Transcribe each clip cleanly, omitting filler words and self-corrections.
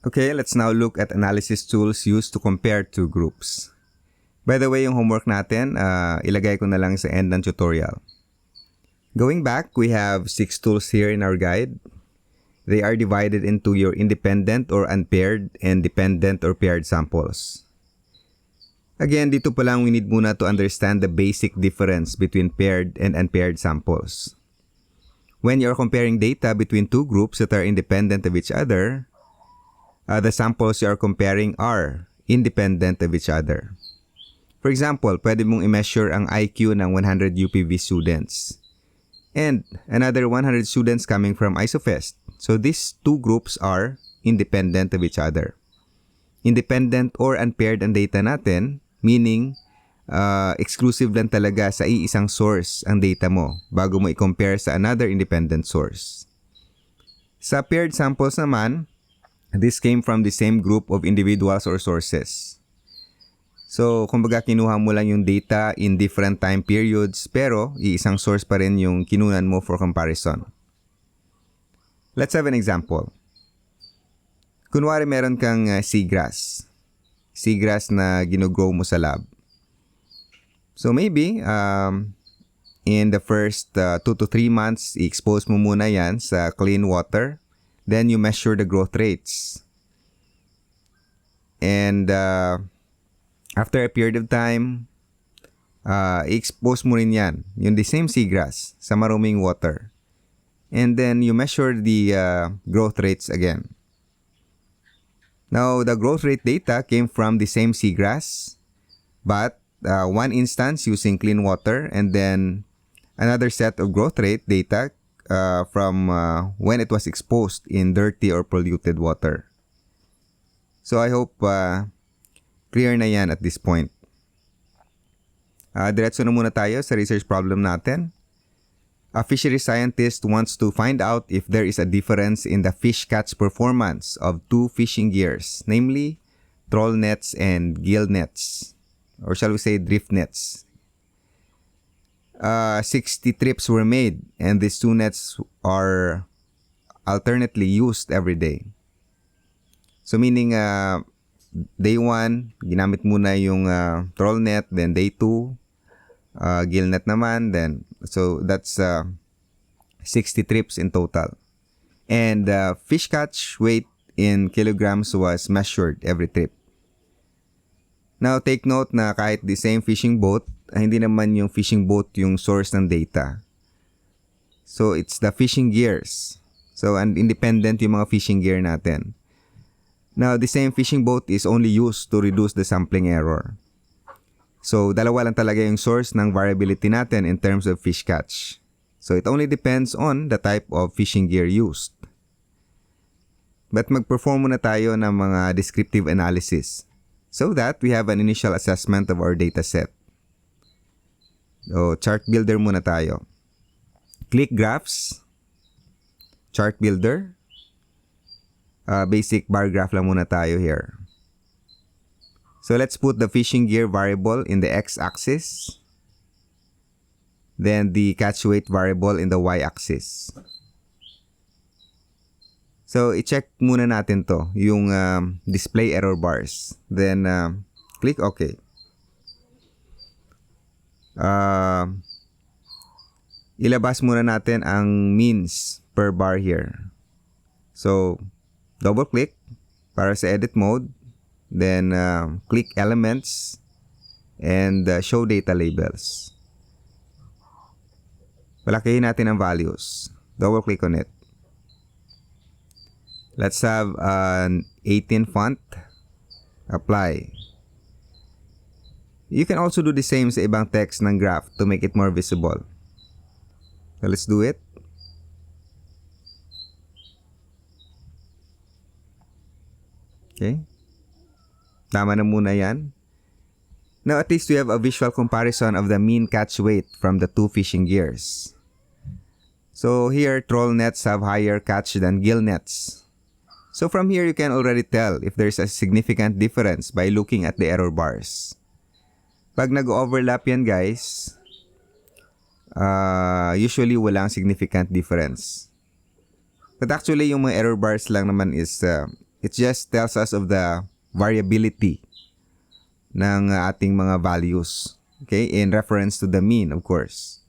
Okay, let's now look at analysis tools used to compare two groups. By the way, yung homework natin, ilagay ko na lang sa end ng tutorial. Going back, we have 6 tools here in our guide. They are divided into your independent or unpaired and dependent or paired samples. Again, dito pa lang we need muna to understand the basic difference between paired and unpaired samples. When you're comparing data between two groups that are independent of each other, the samples you are comparing are independent of each other. For example, pwede mong i-measure ang IQ ng 100 UPV students and another 100 students coming from ISOFEST. So these two groups are independent of each other. Independent or unpaired ang data natin, meaning exclusive lang talaga sa iisang source ang data mo bago mo i-compare sa another independent source. Sa paired samples naman, this came from the same group of individuals or sources. So, kumbaga kinuha mo lang yung data in different time periods pero iisang source pa rin yung kinunan mo for comparison. Let's have an example. Kunwari meron kang seagrass. Seagrass na ginugrow mo sa lab. So maybe, in the first 2 to 3 months, i-expose mo muna yan sa clean water. Then you measure the growth rates. And after a period of time, i-expose mo rin yan, yung the same seagrass, sa maruming water. And then you measure the growth rates again. Now, the growth rate data came from the same seagrass, but one instance using clean water and then another set of growth rate data from when it was exposed in dirty or polluted water. So I hope clear na yan at this point. Diretso na muna tayo sa research problem natin. A fishery scientist wants to find out if there is a difference in the fish catch performance of two fishing gears, namely troll nets and gill nets, or shall we say drift nets. 60 trips were made and these two nets are alternately used every day. So meaning day 1, ginamit muna yung troll net, then day 2, gill net naman, then so that's 60 trips in total. And fish catch weight in kilograms was measured every trip. Now take note na kahit the same fishing boat, hindi naman yung fishing boat yung source ng data. So it's the fishing gears. So and independent yung mga fishing gear natin. Now the same fishing boat is only used to reduce the sampling error. So dalawa lang talaga yung source ng variability natin in terms of fish catch. So it only depends on the type of fishing gear used. But mag-perform muna tayo ng mga descriptive analysis so that we have an initial assessment of our data set. So chart builder muna tayo. Click graphs, chart builder, basic bar graph lang muna tayo here. So let's put the fishing gear variable in the x-axis. Then the catch weight variable in the y-axis. So i-check muna natin to, yung display error bars. Then click OK. Ilabas muna natin ang means per bar here. So double click para sa edit mode. Then click elements and show data labels. Palakihin natin ang values. Double click on it. Let's have an 18 font. Apply. You can also do the same sa ibang text ng graph to make it more visible. So let's do it. Okay. Tama na muna yan. Now at least we have a visual comparison of the mean catch weight from the two fishing gears. So here, troll nets have higher catch than gill nets. So from here, you can already tell if there's a significant difference by looking at the error bars. Pag nag-overlap yan guys, usually walang significant difference. But actually, yung mga error bars lang naman is It just tells us of the variability ng ating mga values. Okay, in reference to the mean, of course.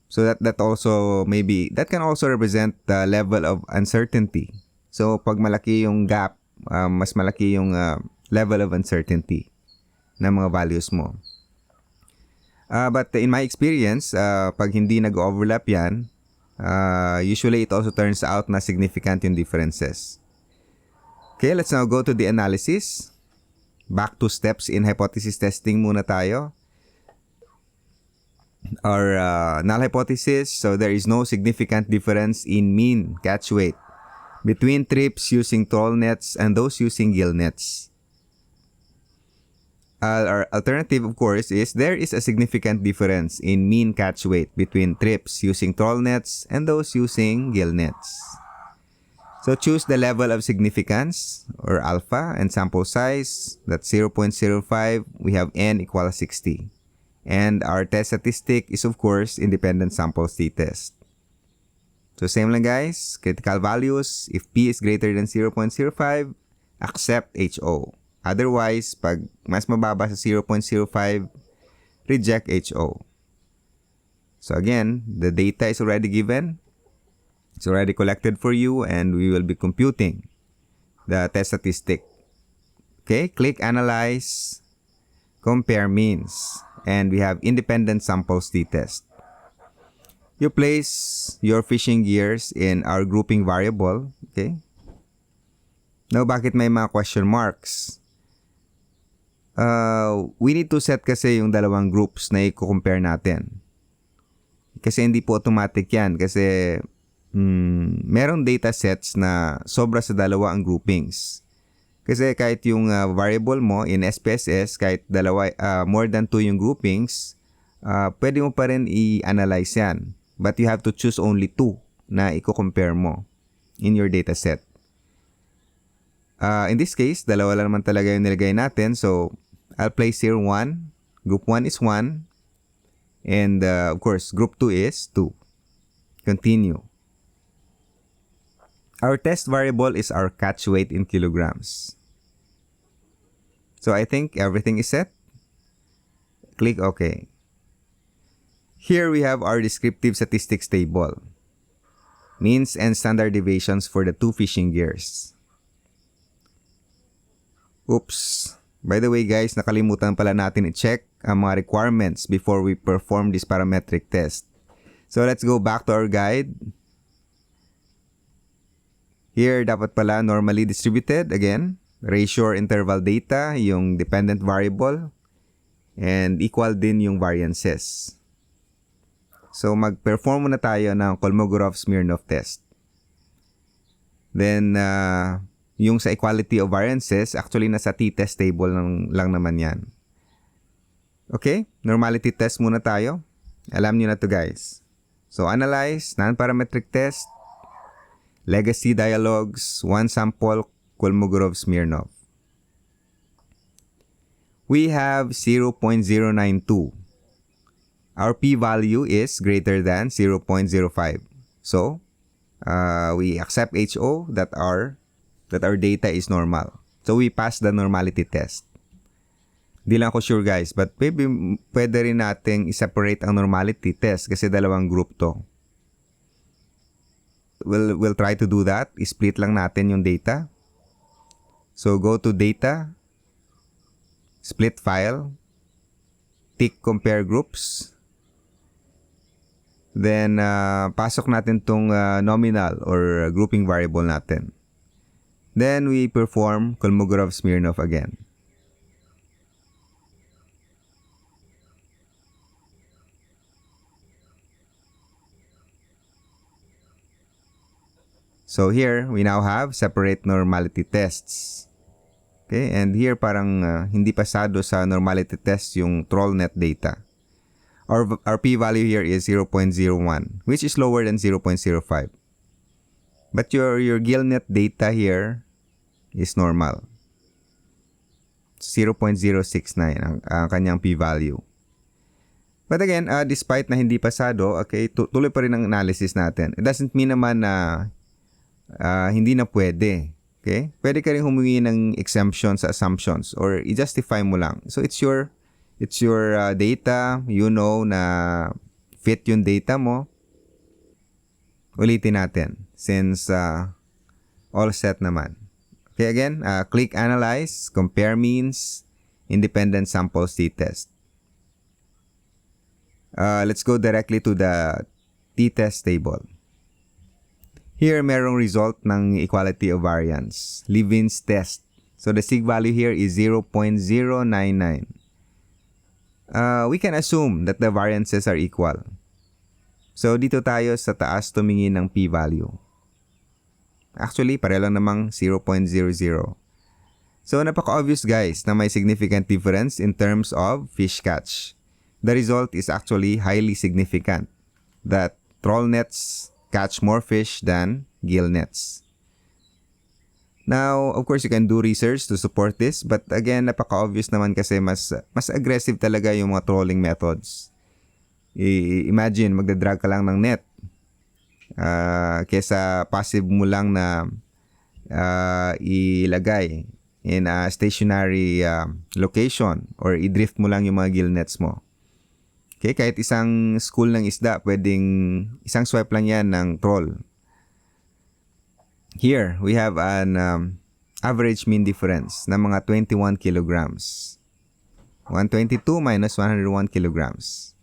So that also maybe that can also represent the level of uncertainty. So pag malaki yung gap, mas malaki yung level of uncertainty ng mga values mo. But in my experience, pag hindi nag-overlap yan, usually it also turns out na significant yung differences. Okay, let's now go to the analysis. Back to steps in hypothesis testing muna tayo. Our null hypothesis, so there is no significant difference in mean catch weight between trips using trawl nets and those using gill nets. Our alternative, of course, is there is a significant difference in mean catch weight between trips using trawl nets and those using gill nets. So choose the level of significance, or alpha, and sample size. That's 0.05. We have n equals 60. And our test statistic is, of course, independent sample t-test. So same lang guys, critical values. If p is greater than 0.05, accept HO. Otherwise, pag mas mababa sa 0.05, reject HO. So again, the data is already given. It's already collected for you, and we will be computing the test statistic. Okay, click Analyze, Compare Means, and we have Independent Samples t-test. You place your fishing gears in our grouping variable. Okay. Now, bakit may mga question marks? We need to set kasi yung dalawang groups na i-compare natin. Kasi hindi po automatic yan. Kasi merong data sets na sobra sa dalawa ang groupings. Kasi kahit yung variable mo in SPSS, kahit dalawa, more than 2 yung groupings, pwede mo pa rin i-analyze yan. But you have to choose only 2 na i-compare mo in your data set. In this case, dalawa lang naman talaga yung nilagay natin. So, I'll place here 1. Group 1 is 1. And of course, group 2 is 2. Continue. Our test variable is our catch weight in kilograms. So I think everything is set. Click OK. Here we have our descriptive statistics table. Means and standard deviations for the 2 fishing gears. Oops. By the way guys, nakalimutan pala natin i-check ang mga requirements before we perform this parametric test. So let's go back to our guide. Here, dapat pala normally distributed. Again, ratio or interval data, yung dependent variable, and equal din yung variances. So, mag-perform muna tayo ng Kolmogorov-Smirnov test. Then, yung sa equality of variances, actually nasa t-test table lang naman yan. Okay, normality test muna tayo. Alam nyo na to guys. So, analyze, non-parametric test, legacy dialogues, 1 sample, Kolmogorov-Smirnov. We have 0.092. Our p-value is greater than 0.05. So, we accept HO that our data is normal. So, we pass the normality test. Di lang ako sure guys, but maybe pwede rin nating i-separate ang normality test kasi dalawang group to. We'll try to do that. I-split lang natin yung data. So, go to Data, Split File, tick Compare Groups. Then, pasok natin tong nominal or grouping variable natin. Then, we perform Kolmogorov-Smirnov again. So here, we now have separate normality tests. Okay, and here parang hindi pasado sa normality test yung trawl net data. Our p-value here is 0.01, which is lower than 0.05. But your gill net data here is normal. 0.069 ang kanyang p-value. But again, despite na hindi pasado, okay, tuloy pa rin ang analysis natin. It doesn't mean naman na hindi na pwede. Okay? Pwede ka rin humingi ng exemption sa assumptions or i-justify mo lang. So it's your data, you know na fit yung data mo. Ulitin natin since all set naman. Okay, again, click Analyze, Compare Means, Independent Sample t-test. Let's go directly to the t-test table. Here, merong result ng equality of variance, Levin's test. So the sig value here is 0.099. We can assume that the variances are equal. So dito tayo sa taas tumingin ng p-value. Actually, pareho lang namang 0.00. So napaka-obvious guys na may significant difference in terms of fish catch. The result is actually highly significant that troll nets catch more fish than gill nets. Now, of course, you can do research to support this, but again, napaka-obvious naman kasi mas aggressive talaga yung mga trolling methods. Imagine, magdadrag ka lang ng net kesa passive mo lang na ilagay in a stationary location or i-drift mo lang yung mga gill nets mo. Okay, kahit isang school ng isda, pwedeng isang swipe lang yan ng troll. Here, we have an average mean difference ng mga 21 kilograms. 122 minus 101 kilograms.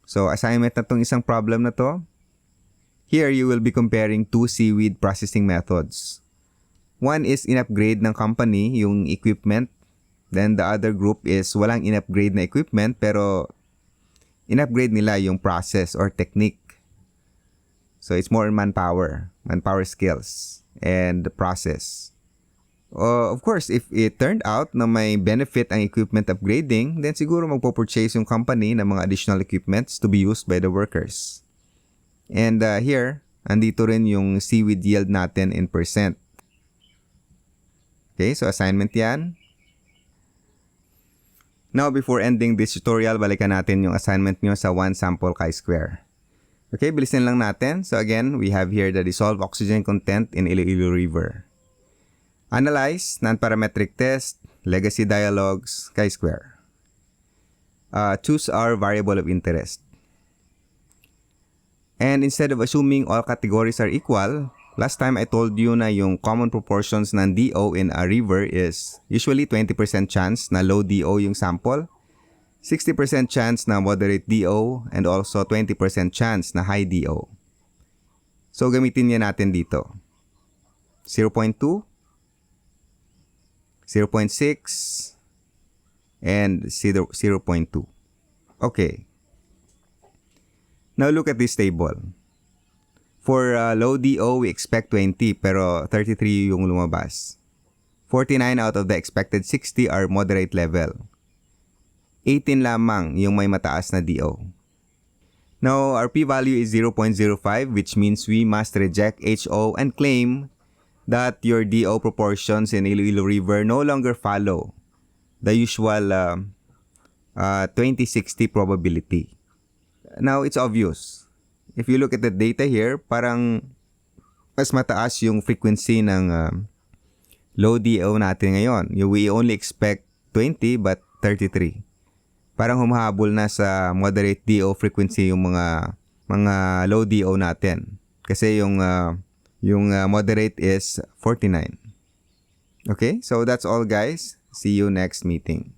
So, assignment na tong isang problem na to. Here, you will be comparing two seaweed processing methods. One is in-upgrade ng company yung equipment. Then, the other group is walang in-upgrade na equipment pero in-upgrade nila yung process or technique. So, it's more manpower skills, and the process. Of course, if it turned out na may benefit ang equipment upgrading, then siguro magpo-purchase yung company ng mga additional equipments to be used by the workers. And here, andito rin yung seaweed yield natin in percent. Okay, so assignment yan. Now, before ending this tutorial, balikan natin yung assignment nyo sa one sample chi-square. Okay, bilisin lang natin. So again, we have here the dissolved oxygen content in Iloilo River. Analyze, non-parametric test, legacy dialogues, chi-square. Choose our variable of interest. And instead of assuming all categories are equal, last time I told you na yung common proportions ng DO in a river is usually 20% chance na low DO yung sample, 60% chance na moderate DO, and also 20% chance na high DO. So gamitin niya natin dito. 0.2, 0.6, and 0.2. Okay. Now look at this table. For low DO, we expect 20 pero 33 yung lumabas. 49 out of the expected 60 are moderate level. 18 lamang yung may mataas na DO. Now, our p-value is 0.05 which means we must reject HO and claim that your DO proportions in Iloilo River no longer follow the usual 20-60 probability. Now, it's obvious. If you look at the data here, parang mas mataas yung frequency ng low DO natin ngayon. We only expect 20 but 33. Parang humahabol na sa moderate DO frequency yung mga low DO natin. Kasi yung moderate is 49. Okay? So that's all guys. See you next meeting.